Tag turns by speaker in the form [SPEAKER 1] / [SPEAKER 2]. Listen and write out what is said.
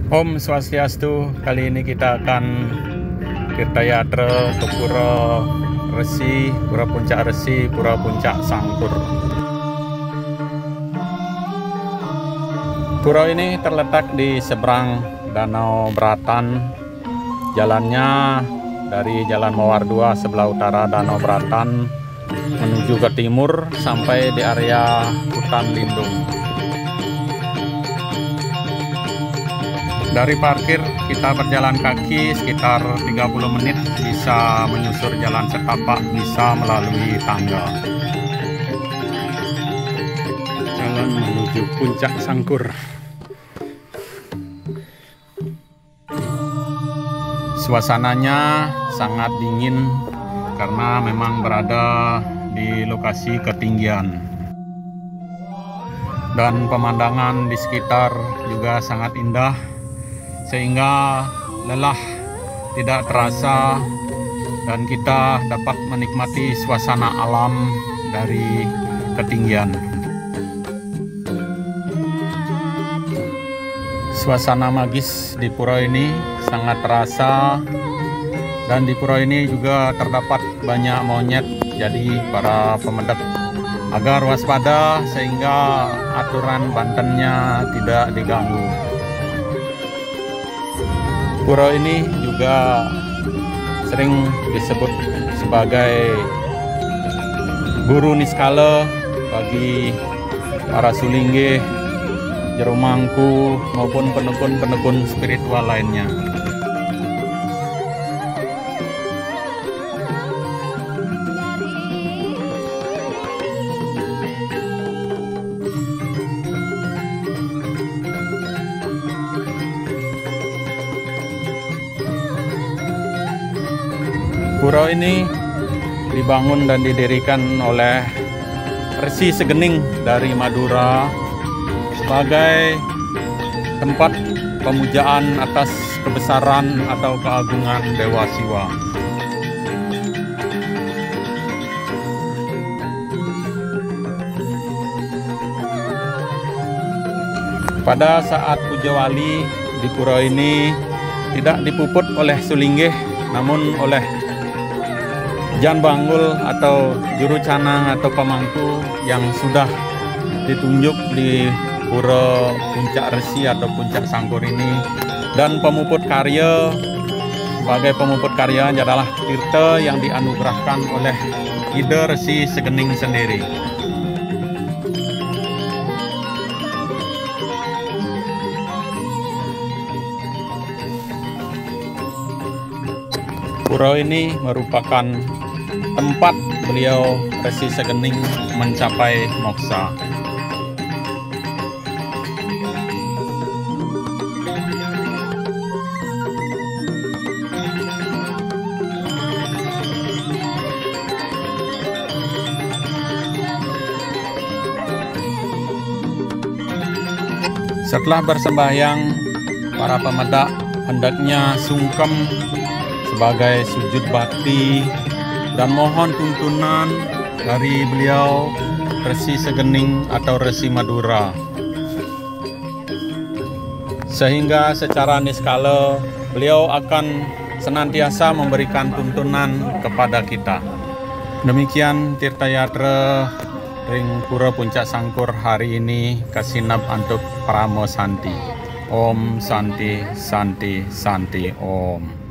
[SPEAKER 1] Om Swastiastu. Kali ini kita akan tirtayatra ke Pura Resi, Pura Puncak Resi, Pura Puncak Sangkur. Pura ini terletak di seberang Danau Beratan. Jalannya dari Jalan Mawar 2 sebelah utara Danau Beratan menuju ke timur sampai di area hutan lindung. Dari parkir kita berjalan kaki sekitar 30 menit, bisa menyusur jalan setapak, bisa melalui tangga. Jalan menuju Puncak Sangkur. Suasananya sangat dingin karena memang berada di lokasi ketinggian. Dan pemandangan di sekitar juga sangat indah, sehingga lelah tidak terasa dan kita dapat menikmati suasana alam dari ketinggian. Suasana magis di pura ini sangat terasa, dan di pura ini juga terdapat banyak monyet, jadi para pemedek agar waspada sehingga aturan bantennya tidak diganggu. Pura ini juga sering disebut sebagai guru niskala bagi para sulinggih, jero mangku maupun penekun-penekun spiritual lainnya. Pura ini dibangun dan didirikan oleh Resi Segening dari Madura sebagai tempat pemujaan atas kebesaran atau keagungan Dewa Siwa. Pada saat puja wali di pura ini tidak dipuput oleh sulinggih, namun oleh Jan Banggul atau juru canang atau pemangku yang sudah ditunjuk di Pura Puncak Resi atau Puncak Sangkur ini. Dan pemuput karya, sebagai pemuput karya adalah tirta yang dianugerahkan oleh Ida Resi Segening sendiri. Pura ini merupakan tempat beliau Resi Segening mencapai moksa. Setelah bersembahyang, para pemedak hendaknya sungkem sebagai sujud bakti dan mohon tuntunan dari beliau Resi Segening atau Resi Madura, sehingga secara niskala beliau akan senantiasa memberikan tuntunan kepada kita. Demikian tirtayatra ring Pura Puncak Sangkur hari ini kasinap untuk Pramo Santi. Om Santi Santi Santi Om.